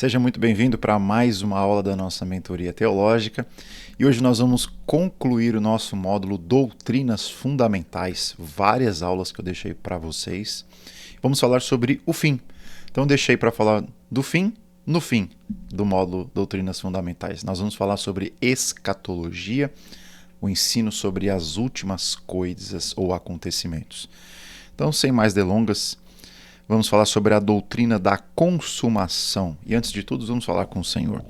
Seja muito bem-vindo para mais uma aula da nossa mentoria teológica e hoje nós vamos concluir o nosso módulo Doutrinas Fundamentais, várias aulas que eu deixei para vocês. Vamos falar sobre o fim. Então deixei para falar do fim no fim do módulo Doutrinas Fundamentais. Nós vamos falar sobre escatologia, o ensino sobre as últimas coisas ou acontecimentos. Então, sem mais delongas, vamos falar sobre a doutrina da consumação. E antes de tudo, vamos falar com o Senhor.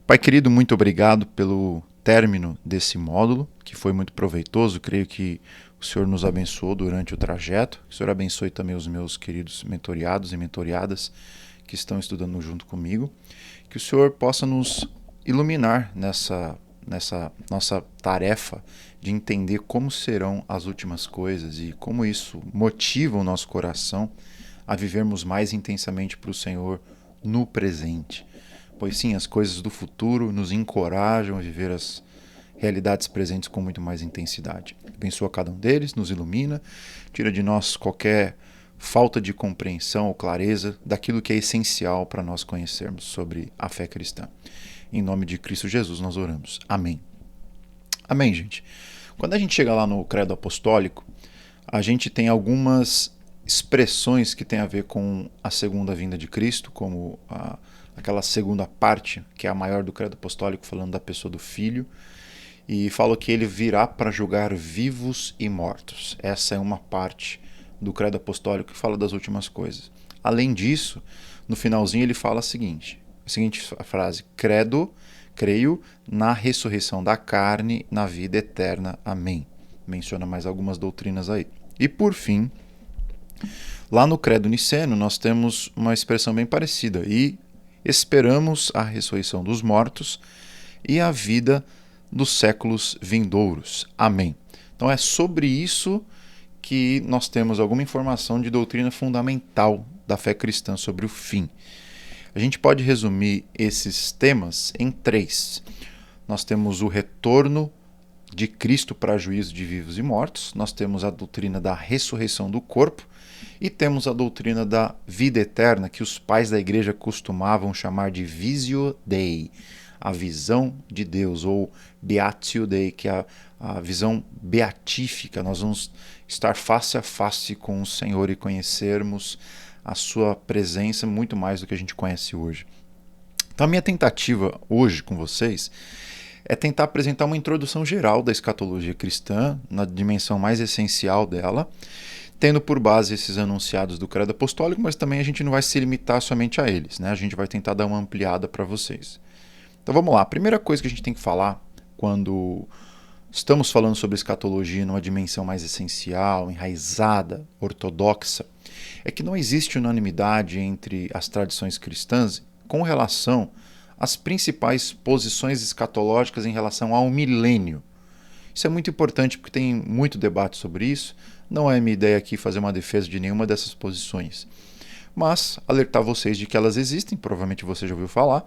Pai querido, muito obrigado pelo término desse módulo, que foi muito proveitoso. Creio que o Senhor nos abençoou durante o trajeto. Que o Senhor abençoe também os meus queridos mentoriados e mentoriadas que estão estudando junto comigo. Que o Senhor possa nos iluminar nessa nossa tarefa de entender como serão as últimas coisas e como isso motiva o nosso coração a vivermos mais intensamente para o Senhor no presente. Pois sim, as coisas do futuro nos encorajam a viver as realidades presentes com muito mais intensidade. Abençoa cada um deles, nos ilumina, tira de nós qualquer falta de compreensão ou clareza daquilo que é essencial para nós conhecermos sobre a fé cristã. Em nome de Cristo Jesus nós oramos. Amém. Amém, gente. Quando a gente chega lá no Credo Apostólico, a gente tem algumas expressões que têm a ver com a segunda vinda de Cristo, como aquela segunda parte, que é a maior do Credo Apostólico, falando da pessoa do Filho, e fala que ele virá para julgar vivos e mortos. Essa é uma parte do Credo Apostólico que fala das últimas coisas. Além disso, no finalzinho ele fala a seguinte frase: creio na ressurreição da carne, na vida eterna. Amém. Menciona mais algumas doutrinas aí. E por fim, lá no Credo Niceno nós temos uma expressão bem parecida: e esperamos a ressurreição dos mortos e a vida dos séculos vindouros. Amém. Então é sobre isso que nós temos alguma informação de doutrina fundamental da fé cristã sobre o fim. A gente pode resumir esses temas em 3. Nós temos o retorno de Cristo para juízo de vivos e mortos, nós temos a doutrina da ressurreição do corpo e temos a doutrina da vida eterna, que os pais da igreja costumavam chamar de Visio Dei, a visão de Deus, ou Beatio Dei, que é a visão beatífica. Nós vamos estar face a face com o Senhor e conhecermos a sua presença muito mais do que a gente conhece hoje. Então a minha tentativa hoje com vocês é tentar apresentar uma introdução geral da escatologia cristã, na dimensão mais essencial dela, tendo por base esses anunciados do Credo Apostólico, mas também a gente não vai se limitar somente a eles, né? A gente vai tentar dar uma ampliada para vocês. Então vamos lá, a primeira coisa que a gente tem que falar quando estamos falando sobre escatologia numa dimensão mais essencial, enraizada, ortodoxa, é que não existe unanimidade entre as tradições cristãs com relação às principais posições escatológicas em relação ao milênio. Isso é muito importante porque tem muito debate sobre isso. Não é minha ideia aqui fazer uma defesa de nenhuma dessas posições, mas alertar vocês de que elas existem, provavelmente você já ouviu falar.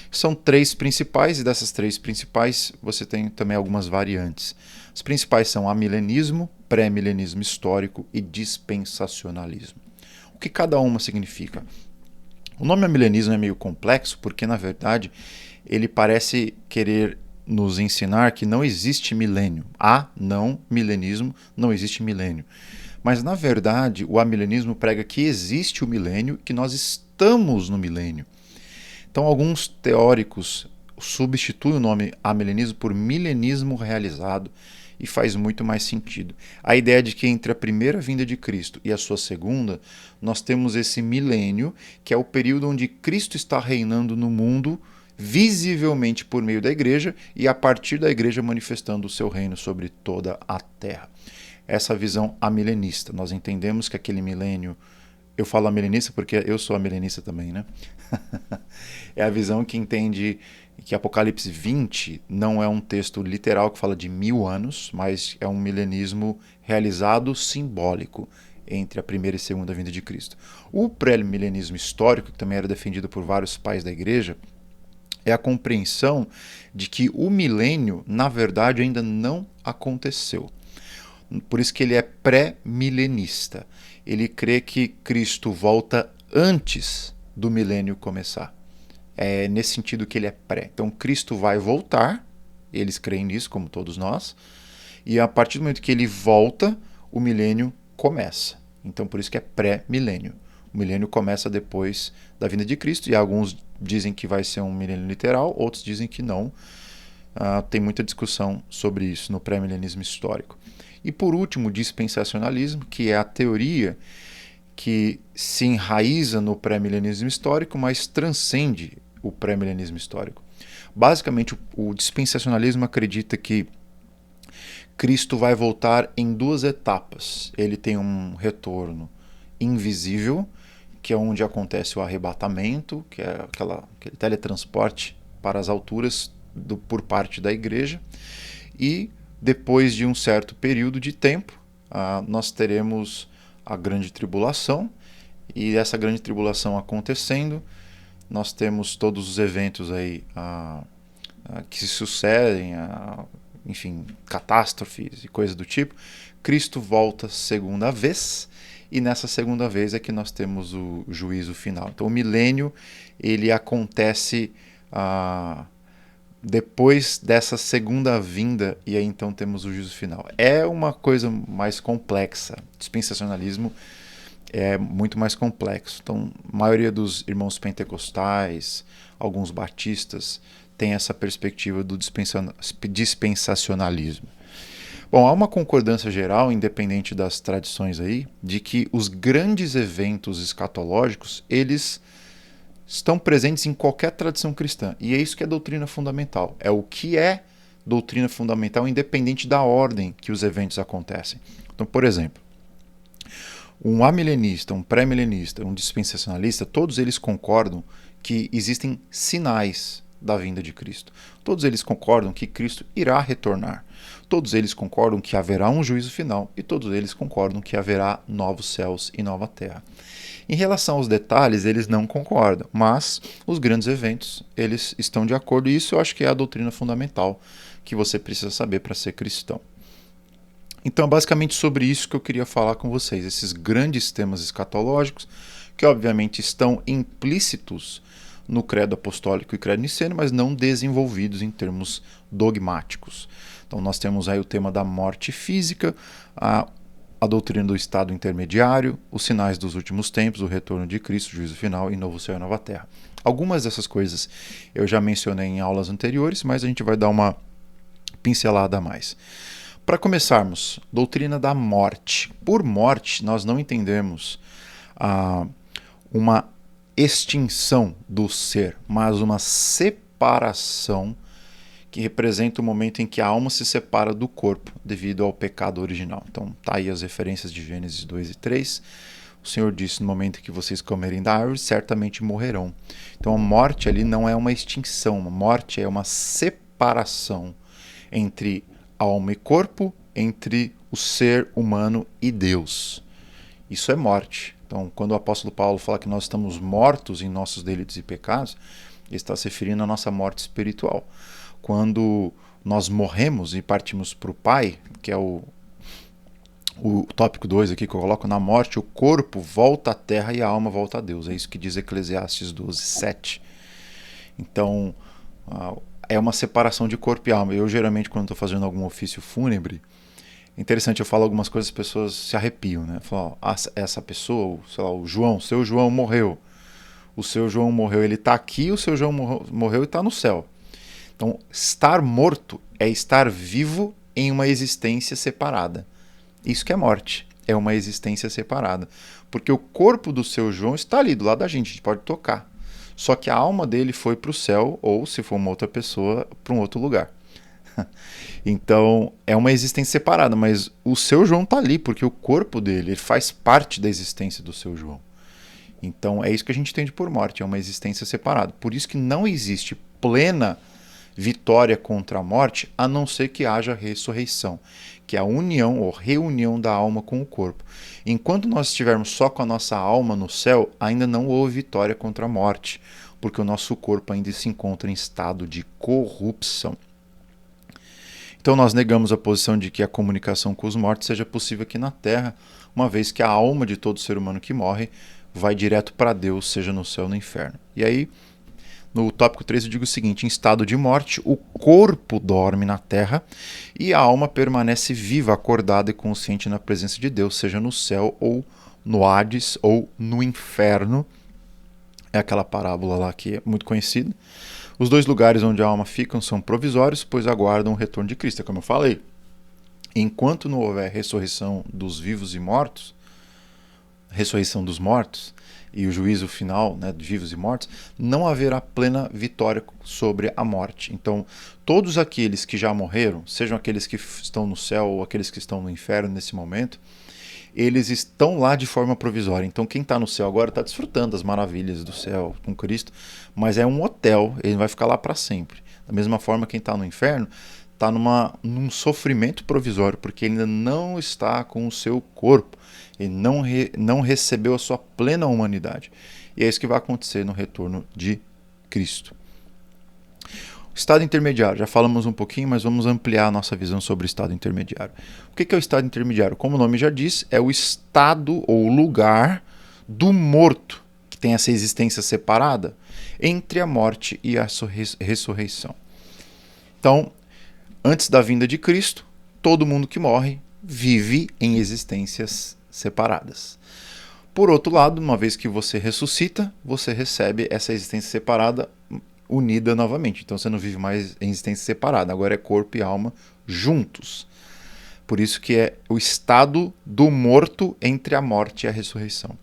São 3 principais e dessas 3 principais você tem também algumas variantes. As principais são amilenismo, pré-milenismo histórico e dispensacionalismo. O que cada uma significa? O nome amilenismo é meio complexo porque, na verdade, ele parece querer nos ensinar que não existe milênio. Há não milenismo, não existe milênio. Mas, na verdade, o amilenismo prega que existe o milênio, que nós estamos no milênio. Então, alguns teóricos substituem o nome amilenismo por milenismo realizado e faz muito mais sentido. A ideia de que entre a primeira vinda de Cristo e a sua segunda, nós temos esse milênio, que é o período onde Cristo está reinando no mundo, visivelmente por meio da igreja e a partir da igreja manifestando o seu reino sobre toda a terra. Essa visão amilenista. Nós entendemos que aquele milênio, eu falo amilenista porque eu sou amilenista também, né? É a visão que entende que Apocalipse 20 não é um texto literal que fala de 1000 anos, mas é um milenismo realizado simbólico entre a primeira e segunda vinda de Cristo. O pré-milenismo histórico, que também era defendido por vários pais da igreja, é a compreensão de que o milênio, na verdade, ainda não aconteceu. Por isso que ele é pré-milenista. Ele crê que Cristo volta antes do milênio começar. é nesse sentido que ele é pré. Então Cristo vai voltar, eles creem nisso, como todos nós, e a partir do momento que ele volta, o milênio começa. Então por isso que é pré-milênio. O milênio começa depois da vinda de Cristo, e alguns dizem que vai ser um milênio literal, outros dizem que não. Tem muita discussão sobre isso no pré-milenismo histórico. E por último, o dispensacionalismo, que é a teoria que se enraiza no pré-milenismo histórico, mas transcende o pré-milenismo histórico. Basicamente, o dispensacionalismo acredita que Cristo vai voltar em duas etapas. Ele tem um retorno invisível, que é onde acontece o arrebatamento, que é aquele teletransporte para as alturas por parte da igreja. E depois de um certo período de tempo, nós teremos a grande tribulação, e essa grande tribulação acontecendo, nós temos todos os eventos aí que se sucedem, enfim, catástrofes e coisas do tipo. Cristo volta segunda vez, e nessa segunda vez é que nós temos o juízo final. Então o milênio ele acontece depois dessa segunda vinda, e aí então temos o juízo final. É uma coisa mais complexa. O dispensacionalismo é muito mais complexo. Então, a maioria dos irmãos pentecostais, alguns batistas, tem essa perspectiva do dispensacionalismo. Bom, há uma concordância geral, independente das tradições aí, de que os grandes eventos escatológicos, eles estão presentes em qualquer tradição cristã. E é isso que é doutrina fundamental. É o que é doutrina fundamental, independente da ordem que os eventos acontecem. Então, por exemplo, um amilenista, um pré-milenista, um dispensacionalista, todos eles concordam que existem sinais da vinda de Cristo. Todos eles concordam que Cristo irá retornar. Todos eles concordam que haverá um juízo final, e todos eles concordam que haverá novos céus e nova terra. Em relação aos detalhes, eles não concordam, mas os grandes eventos, eles estão de acordo, e isso eu acho que é a doutrina fundamental que você precisa saber para ser cristão. Então, é basicamente sobre isso que eu queria falar com vocês, esses grandes temas escatológicos, que obviamente estão implícitos no credo apostólico e credo niceno, mas não desenvolvidos em termos dogmáticos. Então nós temos aí o tema da morte física, a doutrina do estado intermediário, os sinais dos últimos tempos, o retorno de Cristo, o juízo final e novo céu e nova terra. Algumas dessas coisas eu já mencionei em aulas anteriores, mas a gente vai dar uma pincelada a mais. Para começarmos, doutrina da morte. Por morte, nós não entendemos uma extinção do ser, mas uma separação que representa o momento em que a alma se separa do corpo devido ao pecado original. Então, tá aí as referências de Gênesis 2 e 3. O Senhor disse, no momento em que vocês comerem da árvore, certamente morrerão. Então, a morte ali não é uma extinção, a morte é uma separação entre alma e corpo, entre o ser humano e Deus. Isso é morte. Então, quando o apóstolo Paulo fala que nós estamos mortos em nossos delitos e pecados, ele está se referindo à nossa morte espiritual. Quando nós morremos e partimos para o Pai, que é o tópico 2 aqui que eu coloco, na morte o corpo volta à terra e a alma volta a Deus. É isso que diz Eclesiastes 12:7. Então, é uma separação de corpo e alma. Eu, geralmente, quando estou fazendo algum ofício fúnebre, é interessante, eu falo algumas coisas, as pessoas se arrepiam, né? Falam, essa pessoa, sei lá, o João, seu João morreu. O seu João morreu, ele está aqui, o seu João morreu e está no céu. Então, estar morto é estar vivo em uma existência separada. Isso que é morte, é uma existência separada. Porque o corpo do seu João está ali do lado da gente pode tocar. Só que a alma dele foi para o céu, ou se for uma outra pessoa, para um outro lugar. Então, é uma existência separada, mas o seu João está ali, porque o corpo dele ele faz parte da existência do seu João. Então, é isso que a gente entende por morte, é uma existência separada. Por isso que não existe plena vitória contra a morte, a não ser que haja ressurreição, que é a união ou reunião da alma com o corpo. Enquanto nós estivermos só com a nossa alma no céu, ainda não houve vitória contra a morte, porque o nosso corpo ainda se encontra em estado de corrupção. Então nós negamos a posição de que a comunicação com os mortos seja possível aqui na Terra, uma vez que a alma de todo ser humano que morre vai direto para Deus, seja no céu ou no inferno. E aí No tópico 3 eu digo o seguinte: em estado de morte, o corpo dorme na terra e a alma permanece viva, acordada e consciente na presença de Deus, seja no céu ou no Hades ou no inferno. É aquela parábola lá que é muito conhecida. Os dois lugares onde a alma fica são provisórios, pois aguardam o retorno de Cristo. Como eu falei, enquanto não houver ressurreição dos vivos e mortos, ressurreição dos mortos e o juízo final, né, de vivos e mortos, não haverá plena vitória sobre a morte. Então, todos aqueles que já morreram, sejam aqueles que estão no céu ou aqueles que estão no inferno nesse momento, eles estão lá de forma provisória. Então, quem está no céu agora está desfrutando das maravilhas do céu com Cristo, mas é um hotel, ele vai ficar lá para sempre. Da mesma forma, quem está no inferno está num sofrimento provisório, porque ele ainda não está com o seu corpo, ele não recebeu a sua plena humanidade. E é isso que vai acontecer no retorno de Cristo. Estado intermediário, já falamos um pouquinho, mas vamos ampliar a nossa visão sobre o estado intermediário. O que é o estado intermediário? Como o nome já diz, é o estado ou lugar do morto, que tem essa existência separada entre a morte e a ressurreição. Então, antes da vinda de Cristo, todo mundo que morre vive em existências separadas. Por outro lado, uma vez que você ressuscita, você recebe essa existência separada unida novamente. Então você não vive mais em existência separada, agora é corpo e alma juntos. Por isso que é o estado do morto entre a morte e a ressurreição.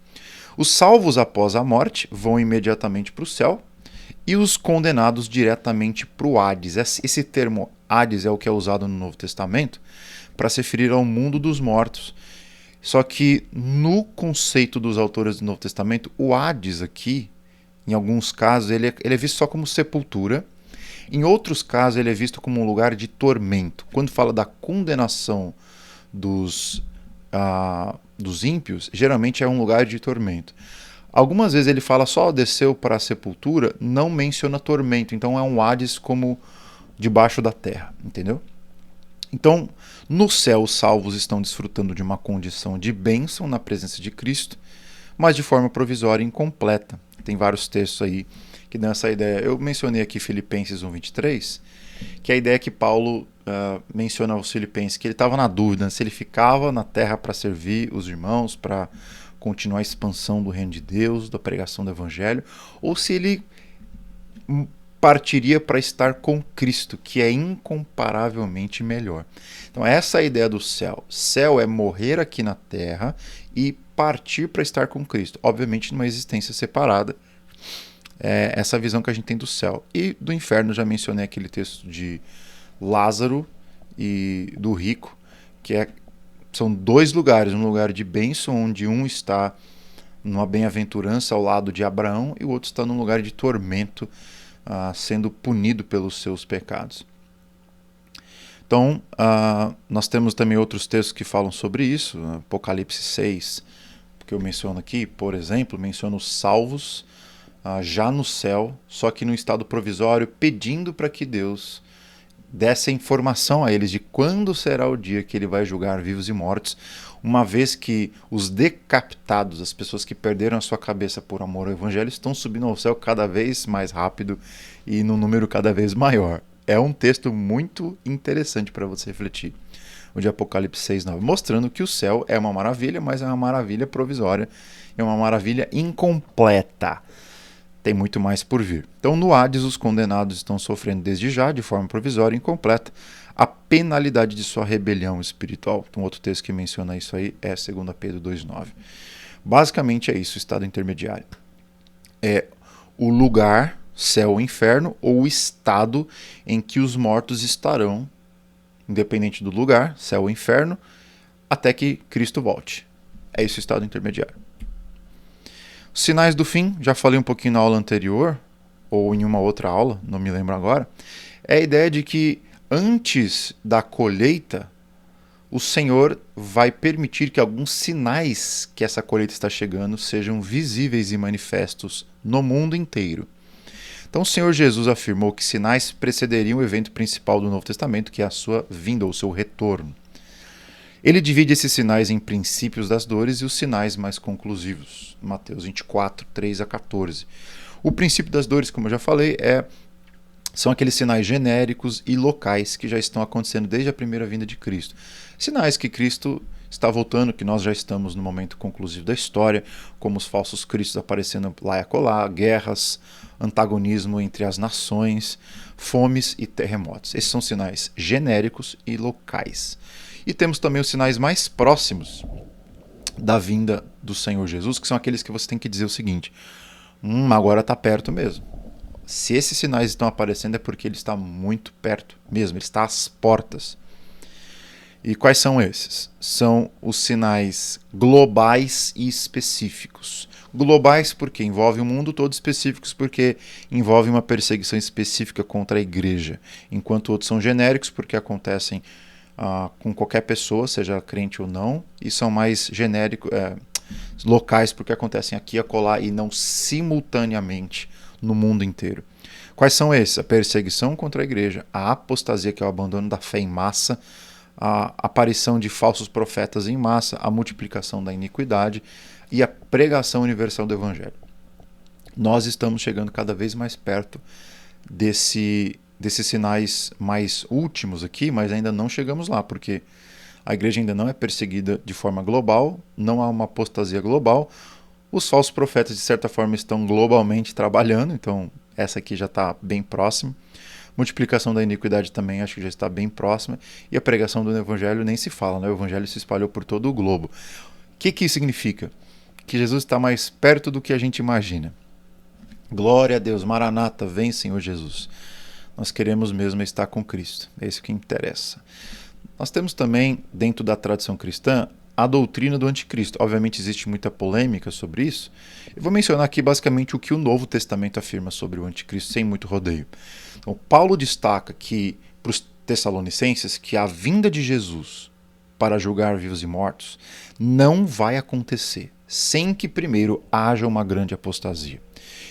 Os salvos após a morte vão imediatamente para o céu e os condenados diretamente para o Hades. Esse termo Hades é o que é usado no Novo Testamento para se referir ao mundo dos mortos. Só que no conceito dos autores do Novo Testamento, o Hades aqui, em alguns casos, ele é visto só como sepultura. Em outros casos, ele é visto como um lugar de tormento. Quando fala da condenação dos ímpios, geralmente é um lugar de tormento. Algumas vezes ele fala só desceu para a sepultura, não menciona tormento. Então é um Hades como debaixo da terra, entendeu? Então, no céu, os salvos estão desfrutando de uma condição de bênção na presença de Cristo, mas de forma provisória e incompleta. Tem vários textos aí que dão essa ideia. Eu mencionei aqui Filipenses 1:23, que é a ideia que Paulo menciona aos Filipenses, que ele estava na dúvida se ele ficava na terra para servir os irmãos, para continuar a expansão do reino de Deus, da pregação do evangelho, ou se ele partiria para estar com Cristo, que é incomparavelmente melhor. Então essa é a ideia do céu. Céu é morrer aqui na terra e partir para estar com Cristo. Obviamente numa existência separada. É essa visão que a gente tem do céu. E do inferno, já mencionei aquele texto de Lázaro e do rico, que são dois lugares. Um lugar de bênção, onde um está numa bem-aventurança ao lado de Abraão e o outro está num lugar de tormento, sendo punido pelos seus pecados. Então, nós temos também outros textos que falam sobre isso. Apocalipse 6, que eu menciono aqui, por exemplo, menciona os salvos já no céu, só que no estado provisório, pedindo para que Deus desse a informação a eles de quando será o dia que ele vai julgar vivos e mortos, uma vez que os decapitados, as pessoas que perderam a sua cabeça por amor ao evangelho, estão subindo ao céu cada vez mais rápido e num número cada vez maior. É um texto muito interessante para você refletir, o de Apocalipse 6:9, mostrando que o céu é uma maravilha, mas é uma maravilha provisória, é uma maravilha incompleta. Tem muito mais por vir. Então, no Hades, os condenados estão sofrendo desde já, de forma provisória e incompleta, a penalidade de sua rebelião espiritual. Então, outro texto que menciona isso aí é 2 Pedro 2:9. Basicamente é isso, o estado intermediário. É o lugar, céu ou inferno, ou o estado em que os mortos estarão, independente do lugar, céu ou inferno, até que Cristo volte. É esse o estado intermediário. Sinais do fim, já falei um pouquinho na aula anterior, ou em uma outra aula, não me lembro agora, é a ideia de que antes da colheita, o Senhor vai permitir que alguns sinais que essa colheita está chegando sejam visíveis e manifestos no mundo inteiro. Então o Senhor Jesus afirmou que sinais precederiam o evento principal do Novo Testamento, que é a sua vinda ou o seu retorno. Ele divide esses sinais em princípios das dores e os sinais mais conclusivos. Mateus 24, 3 a 14. O princípio das dores, como eu já falei, são aqueles sinais genéricos e locais que já estão acontecendo desde a primeira vinda de Cristo. Sinais que Cristo está voltando, que nós já estamos no momento conclusivo da história, como os falsos cristos aparecendo lá e acolá, guerras, antagonismo entre as nações, fomes e terremotos. Esses são sinais genéricos e locais. E temos também os sinais mais próximos da vinda do Senhor Jesus, que são aqueles que você tem que dizer o seguinte: agora está perto mesmo. Se esses sinais estão aparecendo é porque ele está muito perto mesmo, ele está às portas. E quais são esses? São os sinais globais e específicos. Globais porque envolve o mundo todo, específicos porque envolve uma perseguição específica contra a igreja, enquanto outros são genéricos porque acontecem com qualquer pessoa, seja crente ou não, e são mais genéricos, locais porque acontecem aqui e acolá e não simultaneamente no mundo inteiro. Quais são esses? A perseguição contra a igreja, a apostasia, que é o abandono da fé em massa, a aparição de falsos profetas em massa, a multiplicação da iniquidade e a pregação universal do evangelho. Nós estamos chegando cada vez mais perto desses sinais mais últimos aqui, mas ainda não chegamos lá, porque a igreja ainda não é perseguida de forma global, não há uma apostasia global. Os falsos profetas, de certa forma, estão globalmente trabalhando, então essa aqui já está bem próxima. Multiplicação da iniquidade também acho que já está bem próxima. E a pregação do evangelho nem se fala, né? O evangelho se espalhou por todo o globo. O que isso significa? Que Jesus está mais perto do que a gente imagina. Glória a Deus, Maranata, vem Senhor Jesus. Nós queremos mesmo estar com Cristo, é isso que interessa. Nós temos também, dentro da tradição cristã, a doutrina do anticristo. Obviamente existe muita polêmica sobre isso. Eu vou mencionar aqui basicamente o que o Novo Testamento afirma sobre o anticristo, sem muito rodeio. Então, Paulo destaca que, para os tessalonicenses, que a vinda de Jesus para julgar vivos e mortos não vai acontecer sem que primeiro haja uma grande apostasia.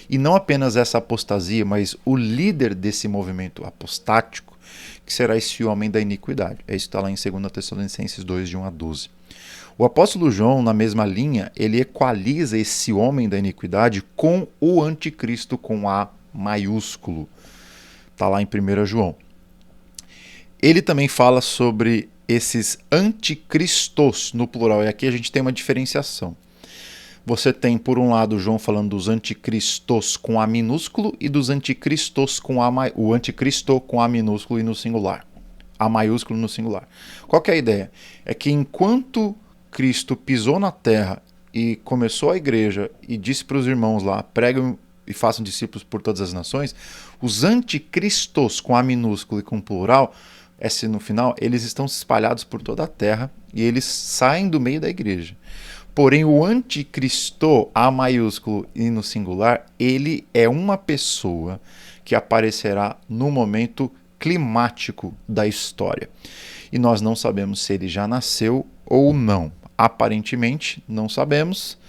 E não apenas essa apostasia, mas o líder desse movimento apostático, que será esse homem da iniquidade. É isso que está lá em 2 Tessalonicenses 2, de 1 a 12. O apóstolo João, na mesma linha, ele equaliza esse homem da iniquidade com o anticristo com A maiúsculo. Está lá em 1 João. Ele também fala sobre esses anticristos no plural, e aqui a gente tem uma diferenciação. Você tem, por um lado, João falando dos anticristos com A minúsculo e dos anticristos com o anticristo com A minúsculo e no singular. A maiúsculo no singular. Qual que é a ideia? É que enquanto Cristo pisou na terra e começou a igreja e disse para os irmãos lá, pregam e façam discípulos por todas as nações, os anticristos com A minúsculo e com plural, esse no final, eles estão espalhados por toda a terra e eles saem do meio da igreja. Porém, o anticristo, A maiúsculo e no singular, ele é uma pessoa que aparecerá no momento climático da história. E nós não sabemos se ele já nasceu ou não. Aparentemente, não sabemos,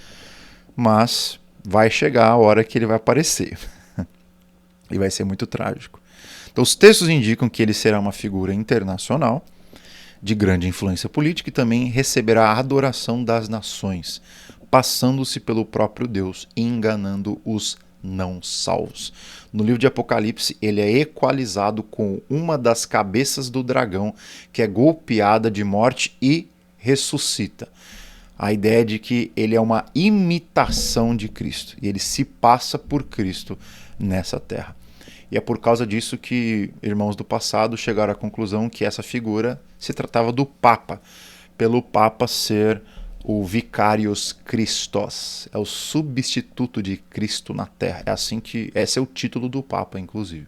mas vai chegar a hora que ele vai aparecer. E vai ser muito trágico. Então, os textos indicam que ele será uma figura internacional, de grande influência política, e também receberá a adoração das nações, passando-se pelo próprio Deus e enganando os não salvos. No livro de Apocalipse, ele é equalizado com uma das cabeças do dragão, que é golpeada de morte e ressuscita. A ideia de que ele é uma imitação de Cristo, e ele se passa por Cristo nessa terra. E é por causa disso que irmãos do passado chegaram à conclusão que essa figura se tratava do Papa, pelo Papa ser o Vicarius Christos, é o substituto de Cristo na Terra. É assim que esse é o título do Papa, inclusive.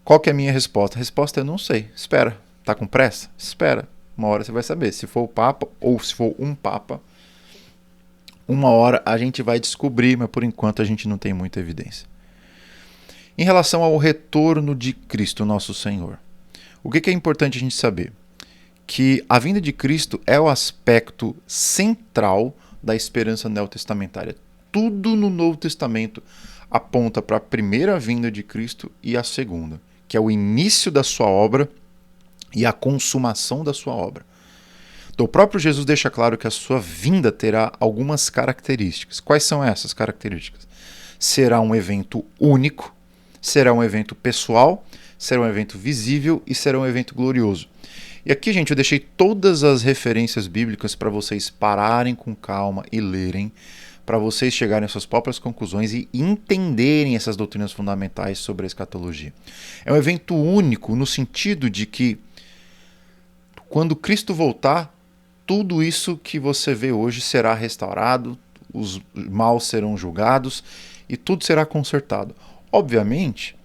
Qual que é a minha resposta? A resposta é não sei. Espera. Tá com pressa? Espera. Uma hora você vai saber. Se for o Papa ou se for um Papa, uma hora a gente vai descobrir, mas por enquanto a gente não tem muita evidência. Em relação ao retorno de Cristo, nosso Senhor, o que é importante a gente saber? Que a vinda de Cristo é o aspecto central da esperança neotestamentária. Tudo no Novo Testamento aponta para a primeira vinda de Cristo e a segunda, que é o início da sua obra e a consumação da sua obra. Então, o próprio Jesus deixa claro que a sua vinda terá algumas características. Quais são essas características? será um evento único, será um evento pessoal, será um evento visível e será um evento glorioso. E aqui, gente, eu deixei todas as referências bíblicas para vocês pararem com calma e lerem, para vocês chegarem às suas próprias conclusões e entenderem essas doutrinas fundamentais sobre a escatologia. É um evento único no sentido de que, quando Cristo voltar, tudo isso que você vê hoje será restaurado, os maus serão julgados e tudo será consertado. Obviamente,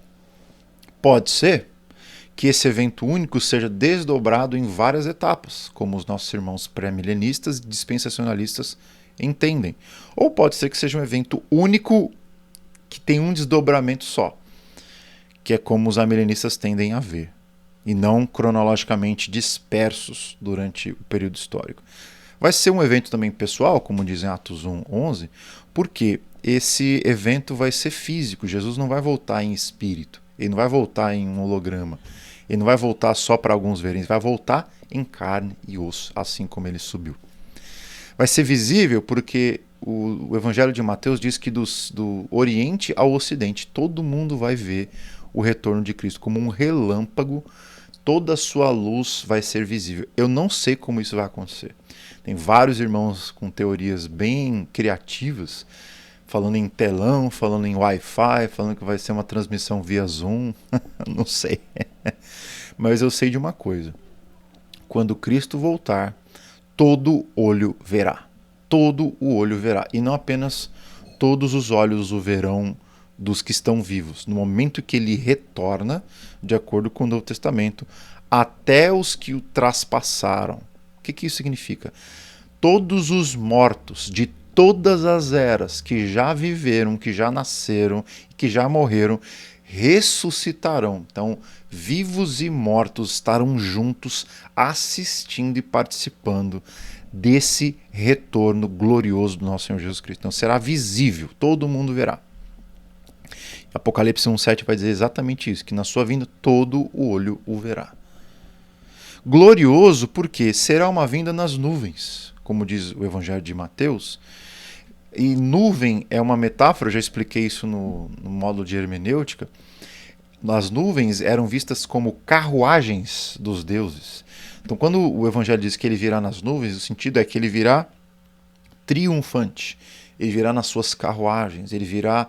pode ser que esse evento único seja desdobrado em várias etapas, como os nossos irmãos pré-milenistas e dispensacionalistas entendem. Ou pode ser que seja um evento único que tem um desdobramento só, que é como os amilenistas tendem a ver, e não cronologicamente dispersos durante o período histórico. Vai ser um evento também pessoal, como diz em Atos 1:11, porque esse evento vai ser físico. Jesus não vai voltar em espírito, ele não vai voltar em um holograma, ele não vai voltar só para alguns verem, ele vai voltar em carne e osso, assim como ele subiu. Vai ser visível porque o Evangelho de Mateus diz que do Oriente ao Ocidente todo mundo vai ver o retorno de Cristo como um relâmpago, toda a sua luz vai ser visível. Eu não sei como isso vai acontecer. Tem vários irmãos com teorias bem criativas, falando em telão, falando em Wi-Fi, falando que vai ser uma transmissão via Zoom. Não sei. Mas eu sei de uma coisa. Quando Cristo voltar, todo olho verá. Todo o olho verá. E não apenas todos os olhos o verão dos que estão vivos. No momento que ele retorna, de acordo com o Novo Testamento, até os que o traspassaram. O que isso significa? Todos os mortos de todas as eras que já viveram, que já nasceram, que já morreram, ressuscitarão. Então, vivos e mortos estarão juntos assistindo e participando desse retorno glorioso do nosso Senhor Jesus Cristo. Então, será visível, todo mundo verá. Apocalipse 1:7 vai dizer exatamente isso, que na sua vinda todo o olho o verá. Glorioso porque será uma vinda nas nuvens, como diz o Evangelho de Mateus. E nuvem é uma metáfora, eu já expliquei isso no módulo de hermenêutica. As nuvens eram vistas como carruagens dos deuses. Então, quando o Evangelho diz que ele virá nas nuvens, o sentido é que ele virá triunfante, ele virá nas suas carruagens, ele virá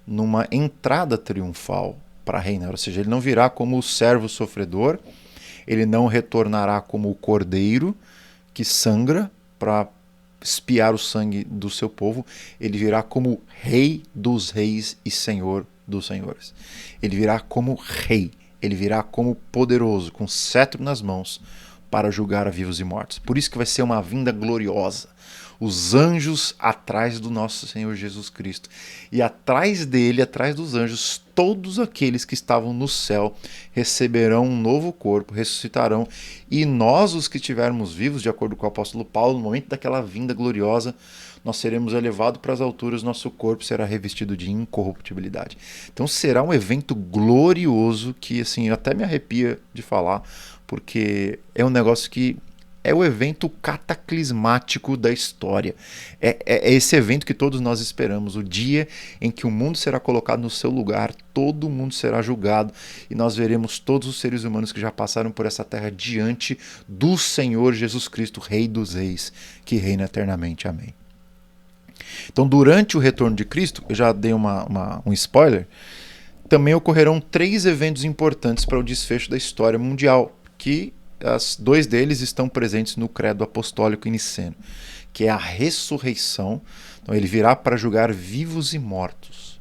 numa entrada triunfal para reinar, ou seja, ele não virá como o servo sofredor, ele não retornará como o cordeiro que sangra para espiar o sangue do seu povo, ele virá como rei dos reis e senhor dos senhores. Ele virá como rei, ele virá como poderoso, com cetro nas mãos, para julgar a vivos e mortos. Por isso que vai ser uma vinda gloriosa. Os anjos atrás do nosso Senhor Jesus Cristo. E atrás dele, atrás dos anjos, todos aqueles que estavam no céu receberão um novo corpo, ressuscitarão. E nós, os que estivermos vivos, de acordo com o apóstolo Paulo, no momento daquela vinda gloriosa, nós seremos elevados para as alturas, nosso corpo será revestido de incorruptibilidade. Então será um evento glorioso que assim, até me arrepia de falar, porque é um negócio que é o evento cataclismático da história. É esse evento que todos nós esperamos, o dia em que o mundo será colocado no seu lugar, todo mundo será julgado e nós veremos todos os seres humanos que já passaram por essa terra diante do Senhor Jesus Cristo, Rei dos Reis, que reina eternamente. Amém. Então, durante o retorno de Cristo, eu já dei um spoiler, também ocorrerão 3 eventos importantes para o desfecho da história mundial, que dois deles estão presentes no credo apostólico niceno, que é a ressurreição. Então ele virá para julgar vivos e mortos.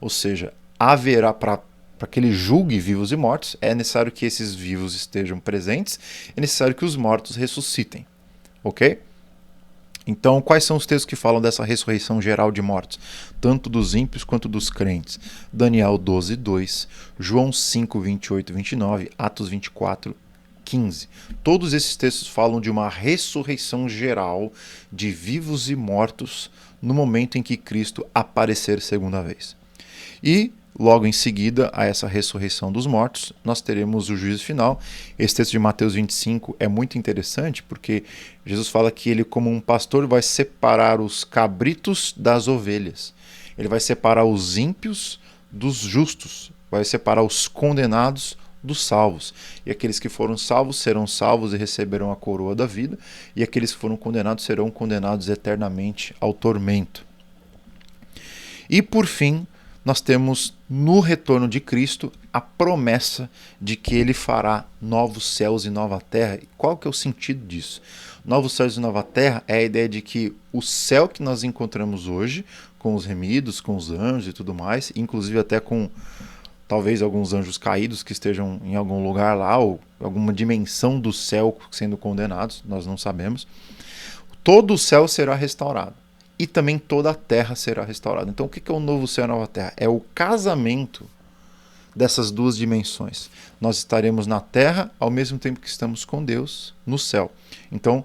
Ou seja, haverá para que ele julgue vivos e mortos, é necessário que esses vivos estejam presentes, é necessário que os mortos ressuscitem. Ok? Então, quais são os textos que falam dessa ressurreição geral de mortos? Tanto dos ímpios quanto dos crentes. Daniel 12:2, João 5:28 e 29, Atos 24:15. Todos esses textos falam de uma ressurreição geral de vivos e mortos no momento em que Cristo aparecer segunda vez. E, logo em seguida a essa ressurreição dos mortos, nós teremos o juízo final. Esse texto de Mateus 25 é muito interessante porque Jesus fala que ele, como um pastor, vai separar os cabritos das ovelhas. Ele vai separar os ímpios dos justos, vai separar os condenados dos salvos. E aqueles que foram salvos serão salvos e receberão a coroa da vida, e aqueles que foram condenados serão condenados eternamente ao tormento. E por fim, nós temos no retorno de Cristo a promessa de que ele fará novos céus e nova terra. E qual que é o sentido disso? Novos céus e nova terra é a ideia de que o céu que nós encontramos hoje, com os remidos, com os anjos e tudo mais, inclusive até com talvez alguns anjos caídos que estejam em algum lugar lá, ou alguma dimensão do céu sendo condenados, nós não sabemos. Todo o céu será restaurado. E também toda a terra será restaurada. Então o que é o novo céu e a nova terra? É o casamento dessas duas dimensões. Nós estaremos na terra ao mesmo tempo que estamos com Deus no céu. Então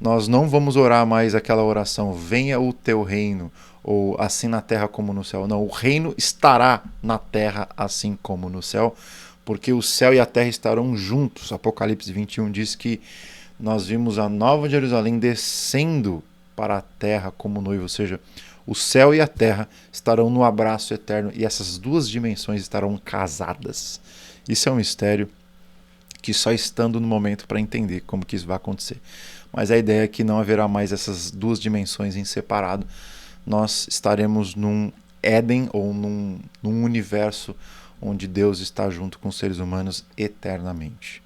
nós não vamos orar mais aquela oração, venha o teu reino, ou assim na terra como no céu. Não, o reino estará na terra assim como no céu, porque o céu e a terra estarão juntos. Apocalipse 21 diz que nós vimos a nova Jerusalém descendo para a terra como noivo, ou seja, o céu e a terra estarão no abraço eterno e essas duas dimensões estarão casadas. Isso é um mistério que só estando no momento para entender como que isso vai acontecer. Mas a ideia é que não haverá mais essas duas dimensões em separado. Nós estaremos num Éden ou num universo onde Deus está junto com os seres humanos eternamente.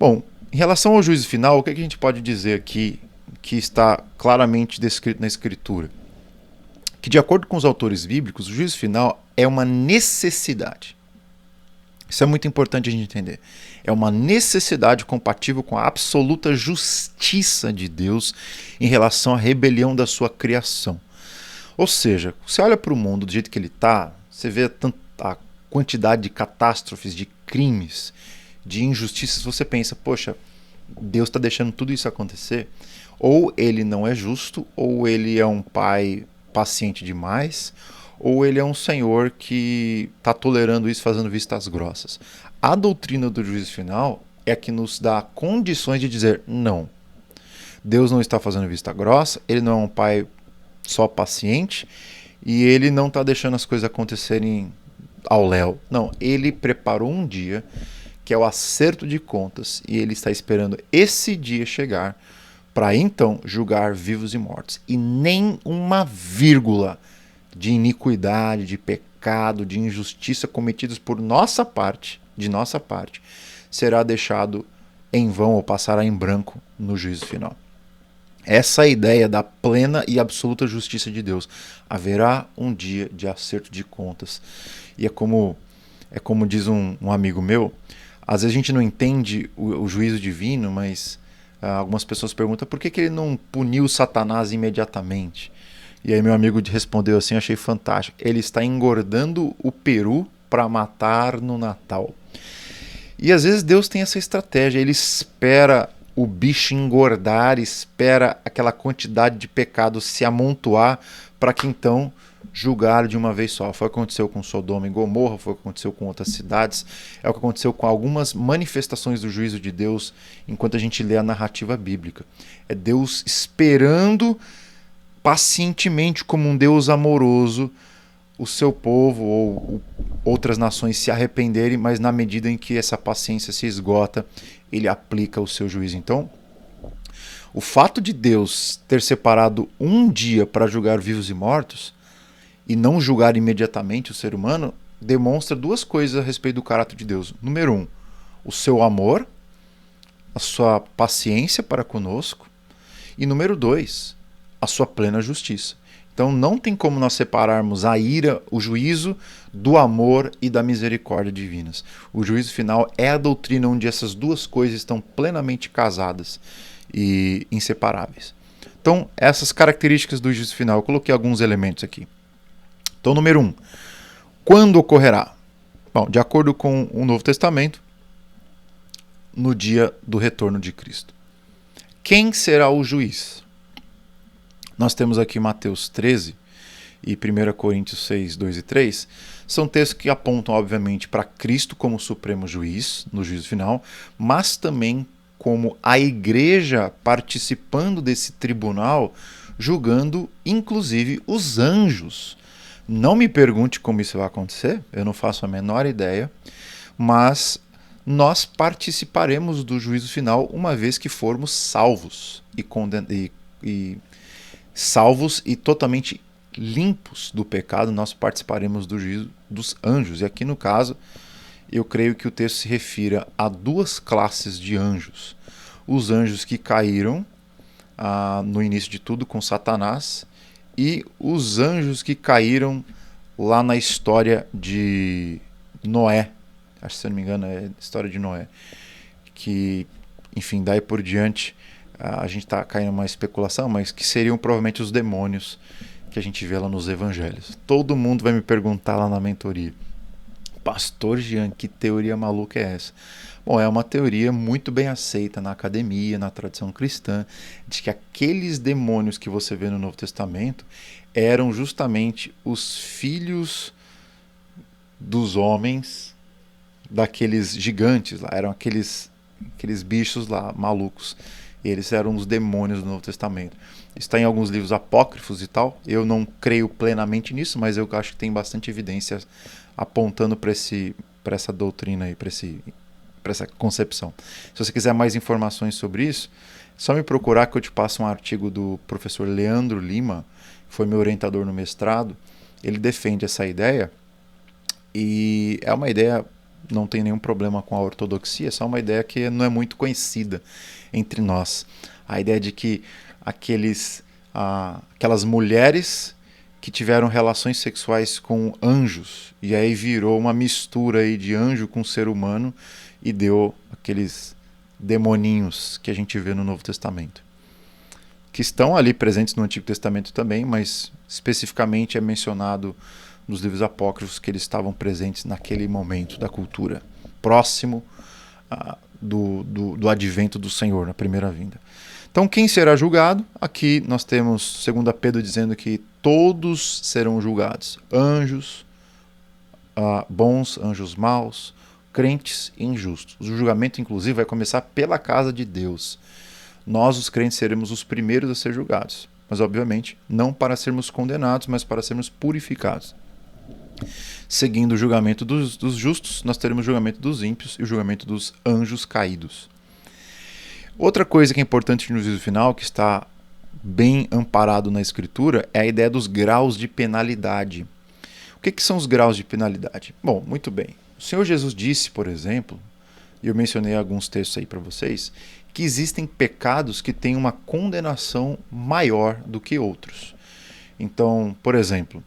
Bom, em relação ao juízo final, o que a gente pode dizer aqui que está claramente descrito na Escritura? Que, de acordo com os autores bíblicos, o juízo final é uma necessidade. Isso é muito importante a gente entender. É uma necessidade compatível com a absoluta justiça de Deus em relação à rebelião da sua criação. Ou seja, você olha para o mundo do jeito que ele está, você vê a quantidade de catástrofes, de crimes, de injustiças, você pensa, poxa, Deus está deixando tudo isso acontecer? Ou ele não é justo, ou ele é um pai paciente demais, ou ele é um senhor que está tolerando isso, fazendo vistas grossas. A doutrina do juízo final é a que nos dá condições de dizer não. Deus não está fazendo vista grossa, ele não é um pai só paciente, e ele não está deixando as coisas acontecerem ao léu. Não, ele preparou um dia que é o acerto de contas, e ele está esperando esse dia chegar para então julgar vivos e mortos. E nem uma vírgula de iniquidade, de pecado, de injustiça cometidos por nossa parte, de nossa parte, será deixado em vão ou passará em branco no juízo final. Essa é a ideia da plena e absoluta justiça de Deus. Haverá um dia de acerto de contas. E é como diz um amigo meu, às vezes a gente não entende o juízo divino, mas algumas pessoas perguntam por que ele não puniu Satanás imediatamente. E aí meu amigo respondeu assim, achei fantástico. Ele está engordando o peru para matar no Natal. E às vezes Deus tem essa estratégia, ele espera o bicho engordar, espera aquela quantidade de pecado se amontoar para que então julgar de uma vez só. Foi o que aconteceu com Sodoma e Gomorra, foi o que aconteceu com outras cidades, é o que aconteceu com algumas manifestações do juízo de Deus enquanto a gente lê a narrativa bíblica. É Deus esperando pacientemente, como um Deus amoroso, o seu povo ou outras nações se arrependerem, mas na medida em que essa paciência se esgota, ele aplica o seu juízo. Então, o fato de Deus ter separado um dia para julgar vivos e mortos, e não julgar imediatamente o ser humano, demonstra duas coisas a respeito do caráter de Deus. Número 1, o seu amor, a sua paciência para conosco, e número 2, a sua plena justiça. Então não tem como nós separarmos a ira, o juízo, do amor e da misericórdia divinas. O juízo final é a doutrina onde essas duas coisas estão plenamente casadas e inseparáveis. Então, essas características do juízo final, eu coloquei alguns elementos aqui. Então, número 1, quando ocorrerá? Bom, de acordo com o Novo Testamento, no dia do retorno de Cristo. Quem será o juiz? Nós temos aqui Mateus 13 e 1 Coríntios 6, 2 e 3, são textos que apontam, obviamente, para Cristo como supremo juiz, no juízo final, mas também como a igreja participando desse tribunal, julgando inclusive os anjos. Não me pergunte como isso vai acontecer, eu não faço a menor ideia, mas nós participaremos do juízo final uma vez que formos salvos e salvos e totalmente limpos do pecado, nós participaremos do juízo dos anjos. E aqui no caso, eu creio que o texto se refira a duas classes de anjos. Os anjos que caíram no início de tudo com Satanás e os anjos que caíram lá na história de Noé. Acho que, se eu não me engano, é a história de Noé. Que, enfim, daí por diante, a gente está caindo numa especulação, mas que seriam provavelmente os demônios que a gente vê lá nos evangelhos. Todo mundo vai me perguntar lá na mentoria: Pastor Jean, que teoria maluca é essa? Bom, é uma teoria muito bem aceita na academia, na tradição cristã, de que aqueles demônios que você vê no Novo Testamento eram justamente os filhos dos homens, daqueles gigantes lá, eram aqueles bichos lá, malucos. Eles eram os demônios do Novo Testamento. Está em alguns livros apócrifos e tal. Eu não creio plenamente nisso, mas eu acho que tem bastante evidência apontando para essa doutrina aí, para essa concepção. Se você quiser mais informações sobre isso, é só me procurar que eu te passo um artigo do professor Leandro Lima, que foi meu orientador no mestrado. Ele defende essa ideia e é uma ideia, não tem nenhum problema com a ortodoxia, é só uma ideia que não é muito conhecida entre nós. A ideia de que aquelas mulheres que tiveram relações sexuais com anjos, e aí virou uma mistura aí de anjo com ser humano e deu aqueles demoninhos que a gente vê no Novo Testamento, que estão ali presentes no Antigo Testamento também, mas especificamente é mencionado nos livros apócrifos que eles estavam presentes naquele momento da cultura, próximo do advento do Senhor, na primeira vinda. Então, quem será julgado? Aqui nós temos 2 Pedro dizendo que todos serão julgados. Anjos bons, anjos maus, crentes e injustos. O julgamento, inclusive, vai começar pela casa de Deus. Nós, os crentes, seremos os primeiros a ser julgados. Mas, obviamente, não para sermos condenados, mas para sermos purificados. Seguindo o julgamento dos justos, nós teremos o julgamento dos ímpios e o julgamento dos anjos caídos. Outra coisa que é importante no juízo final, que está bem amparado na Escritura, é a ideia dos graus de penalidade. O que são os graus de penalidade? Bom, muito bem. O Senhor Jesus disse, por exemplo, e eu mencionei alguns textos aí para vocês, que existem pecados que têm uma condenação maior do que outros. Então, por exemplo,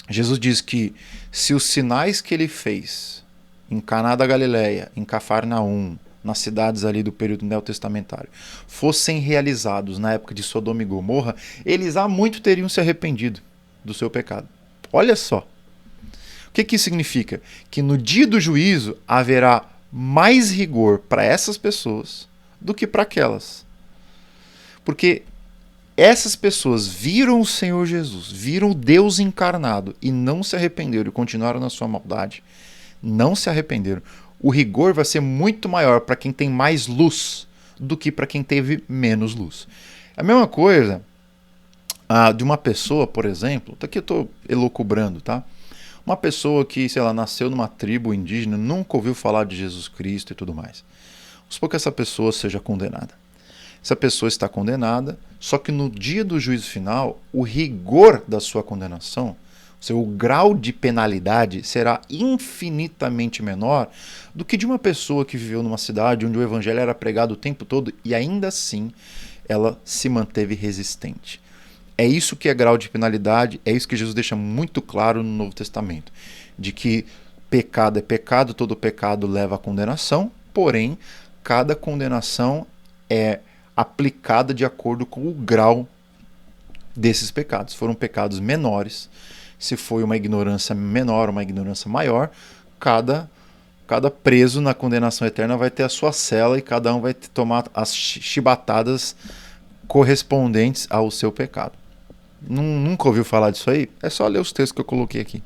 Jesus diz que se os sinais que ele fez em Caná da Galileia, em Cafarnaum, nas cidades ali do período neotestamentário, fossem realizados na época de Sodoma e Gomorra, eles há muito teriam se arrependido do seu pecado. Olha só. O que isso significa? Que no dia do juízo haverá mais rigor para essas pessoas do que para aquelas. Porque essas pessoas viram o Senhor Jesus, viram o Deus encarnado e não se arrependeram e continuaram na sua maldade. Não se arrependeram. O rigor vai ser muito maior para quem tem mais luz do que para quem teve menos luz. A mesma coisa de uma pessoa, por exemplo, daqui eu estou elucubrando, tá? Uma pessoa que, sei lá, nasceu numa tribo indígena, nunca ouviu falar de Jesus Cristo e tudo mais. Vamos supor que essa pessoa seja condenada. Essa pessoa está condenada, só que no dia do juízo final, o rigor da sua condenação, o grau de penalidade será infinitamente menor do que de uma pessoa que viveu numa cidade onde o evangelho era pregado o tempo todo e ainda assim ela se manteve resistente. É isso que é grau de penalidade, é isso que Jesus deixa muito claro no Novo Testamento, de que pecado é pecado, todo pecado leva à condenação, porém, cada condenação é aplicada de acordo com o grau desses pecados. Foram pecados menores, se foi uma ignorância menor, uma ignorância maior, cada preso na condenação eterna vai ter a sua cela e cada um vai tomar as chibatadas correspondentes ao seu pecado. Nunca ouviu falar disso aí? É só ler os textos que eu coloquei aqui.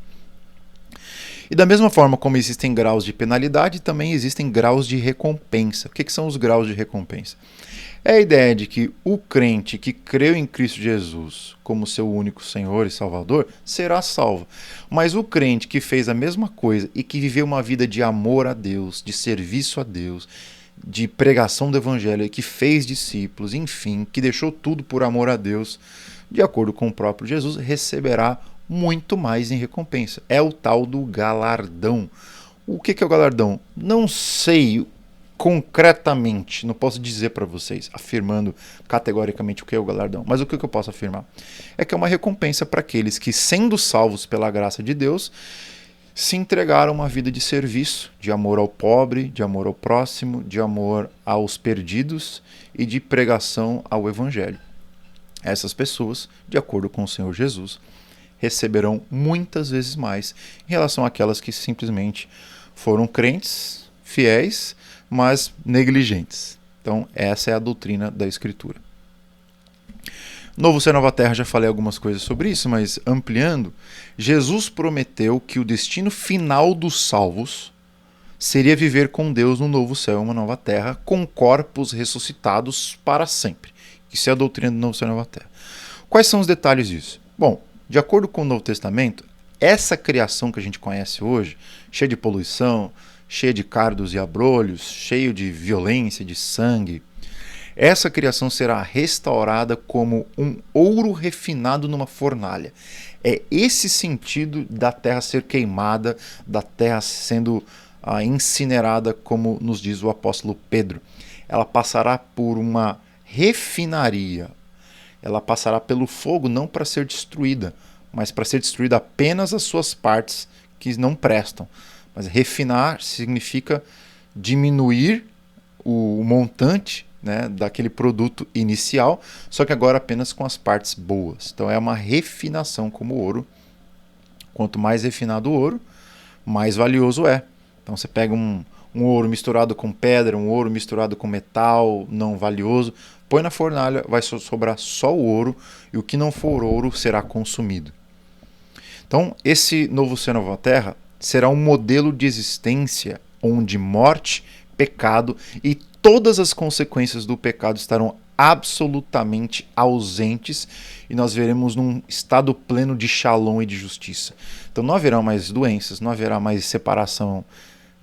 E da mesma forma como existem graus de penalidade, também existem graus de recompensa. O que são os graus de recompensa? É a ideia de que o crente que creu em Cristo Jesus como seu único Senhor e Salvador será salvo. Mas o crente que fez a mesma coisa e que viveu uma vida de amor a Deus, de serviço a Deus, de pregação do Evangelho, que fez discípulos, enfim, que deixou tudo por amor a Deus, de acordo com o próprio Jesus, receberá muito mais em recompensa. É o tal do galardão. O que é o galardão? Não sei concretamente, não posso dizer para vocês, afirmando categoricamente o que é o galardão, mas o que eu posso afirmar é que é uma recompensa para aqueles que, sendo salvos pela graça de Deus, se entregaram a uma vida de serviço, de amor ao pobre, de amor ao próximo, de amor aos perdidos e de pregação ao Evangelho. Essas pessoas, de acordo com o Senhor Jesus, receberão muitas vezes mais em relação àquelas que simplesmente foram crentes, fiéis, mas negligentes. Então, essa é a doutrina da Escritura. Novo Céu e Nova Terra, já falei algumas coisas sobre isso, mas ampliando, Jesus prometeu que o destino final dos salvos seria viver com Deus no novo céu e uma nova terra, com corpos ressuscitados para sempre. Isso é a doutrina do Novo Céu e Nova Terra. Quais são os detalhes disso? Bom, de acordo com o Novo Testamento, essa criação que a gente conhece hoje, cheia de poluição, cheia de cardos e abrolhos, cheio de violência, de sangue, essa criação será restaurada como um ouro refinado numa fornalha. É esse sentido da terra ser queimada, da terra sendo incinerada, como nos diz o apóstolo Pedro. Ela passará por uma refinaria. Ela passará pelo fogo não para ser destruída, mas para ser destruída apenas as suas partes que não prestam. Mas refinar significa diminuir o montante, né, daquele produto inicial, só que agora apenas com as partes boas. Então é uma refinação como o ouro. Quanto mais refinado o ouro, mais valioso é. Então você pega um ouro misturado com pedra, um ouro misturado com metal não valioso, põe na fornalha, vai sobrar só o ouro, e o que não for ouro será consumido. Então esse novo céu e nova terra será um modelo de existência onde morte, pecado e todas as consequências do pecado estarão absolutamente ausentes, e nós veremos num estado pleno de shalom e de justiça. Então não haverá mais doenças, não haverá mais separação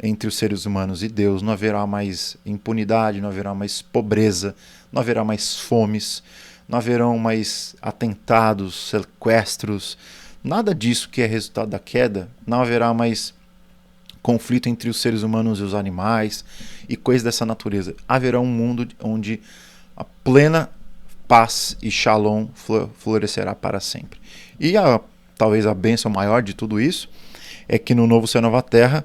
entre os seres humanos e Deus, não haverá mais impunidade, não haverá mais pobreza, não haverá mais fomes, não haverão mais atentados, sequestros, nada disso que é resultado da queda. Não haverá mais conflito entre os seres humanos e os animais e coisas dessa natureza. Haverá um mundo onde a plena paz e shalom florescerá para sempre. E talvez a bênção maior de tudo isso é que no novo céu e nova terra,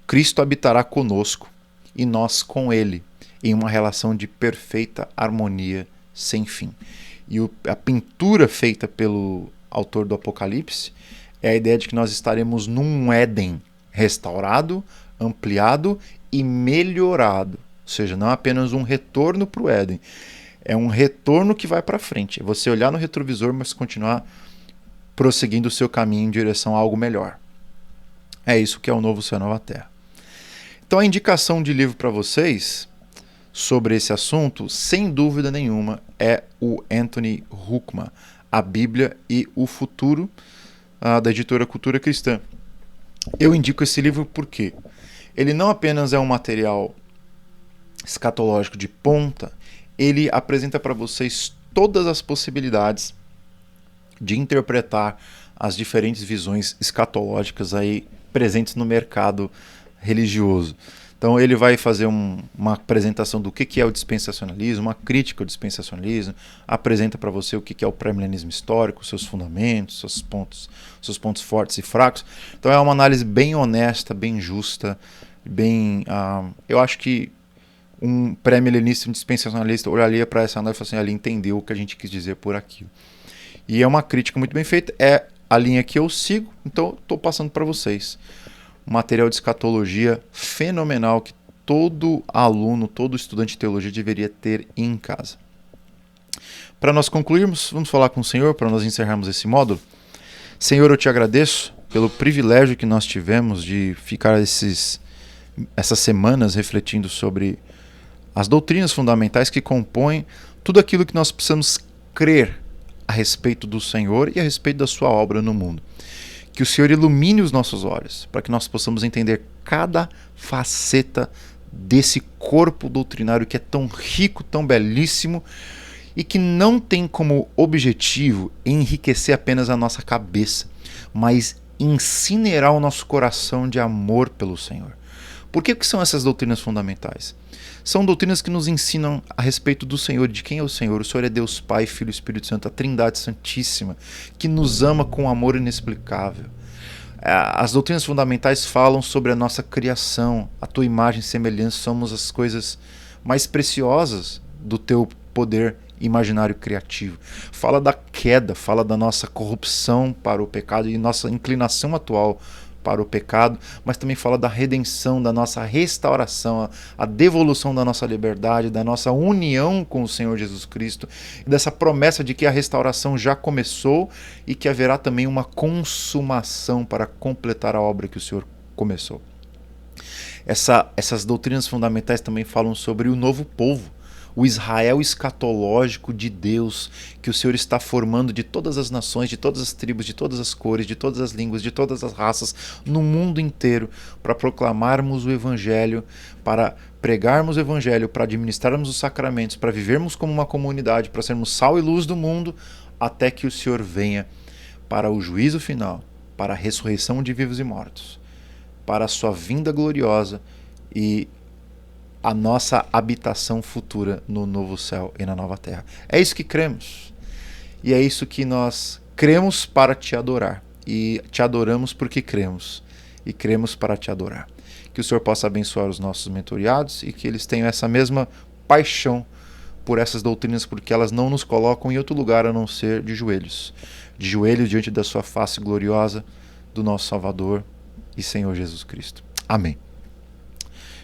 Cristo habitará conosco e nós com Ele, em uma relação de perfeita harmonia sem fim. E a pintura feita pelo autor do Apocalipse é a ideia de que nós estaremos num Éden restaurado, ampliado e melhorado. Ou seja, não é apenas um retorno para o Éden, é um retorno que vai para frente. É você olhar no retrovisor, mas continuar prosseguindo o seu caminho em direção a algo melhor. É isso que é o novo céu e nova terra. Então a indicação de livro para vocês sobre esse assunto, sem dúvida nenhuma, é o Anthony Huckman, A Bíblia e o Futuro, da editora Cultura Cristã. Eu indico esse livro porque ele não apenas é um material escatológico de ponta, ele apresenta para vocês todas as possibilidades de interpretar as diferentes visões escatológicas aí presentes no mercado religioso. Então ele vai fazer uma apresentação do que é o dispensacionalismo, uma crítica ao dispensacionalismo, apresenta para você o que é o pré-milenismo histórico, seus fundamentos, seus pontos fortes e fracos. Então é uma análise bem honesta, bem justa, eu acho que um pré-milenista, um dispensacionalista olharia para essa análise e falaria assim, ele entendeu o que a gente quis dizer por aquilo. E é uma crítica muito bem feita, é a linha que eu sigo, então estou passando para vocês. Um material de escatologia fenomenal que todo aluno, todo estudante de teologia deveria ter em casa. Para nós concluirmos, vamos falar com o Senhor, para nós encerrarmos esse módulo. Senhor, eu te agradeço pelo privilégio que nós tivemos de ficar essas semanas refletindo sobre as doutrinas fundamentais que compõem tudo aquilo que nós precisamos crer a respeito do Senhor e a respeito da sua obra no mundo. Que o Senhor ilumine os nossos olhos, para que nós possamos entender cada faceta desse corpo doutrinário que é tão rico, tão belíssimo, e que não tem como objetivo enriquecer apenas a nossa cabeça, mas incinerar o nosso coração de amor pelo Senhor. Por que são essas doutrinas fundamentais? São doutrinas que nos ensinam a respeito do Senhor, de quem é o Senhor. O Senhor é Deus Pai, Filho e Espírito Santo, a Trindade Santíssima, que nos ama com amor inexplicável. As doutrinas fundamentais falam sobre a nossa criação, a tua imagem e semelhança, somos as coisas mais preciosas do teu poder imaginário criativo. Fala da queda, fala da nossa corrupção para o pecado e nossa inclinação atual para o pecado, mas também fala da redenção, da nossa restauração, a devolução da nossa liberdade, da nossa união com o Senhor Jesus Cristo, e dessa promessa de que a restauração já começou e que haverá também uma consumação para completar a obra que o Senhor começou. Essas doutrinas fundamentais também falam sobre o novo povo, o Israel escatológico de Deus, que o Senhor está formando de todas as nações, de todas as tribos, de todas as cores, de todas as línguas, de todas as raças, no mundo inteiro, para proclamarmos o Evangelho, para pregarmos o Evangelho, para administrarmos os sacramentos, para vivermos como uma comunidade, para sermos sal e luz do mundo, até que o Senhor venha para o juízo final, para a ressurreição de vivos e mortos, para a sua vinda gloriosa e a nossa habitação futura no novo céu e na nova terra. É isso que cremos. E é isso que nós cremos para te adorar. E te adoramos porque cremos. E cremos para te adorar. Que o Senhor possa abençoar os nossos mentoriados e que eles tenham essa mesma paixão por essas doutrinas, porque elas não nos colocam em outro lugar a não ser de joelhos. De joelhos diante da sua face gloriosa, do nosso Salvador e Senhor Jesus Cristo. Amém.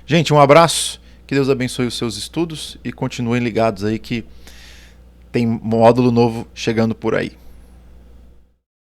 Gente, um abraço. Que Deus abençoe os seus estudos e continuem ligados aí que tem módulo novo chegando por aí.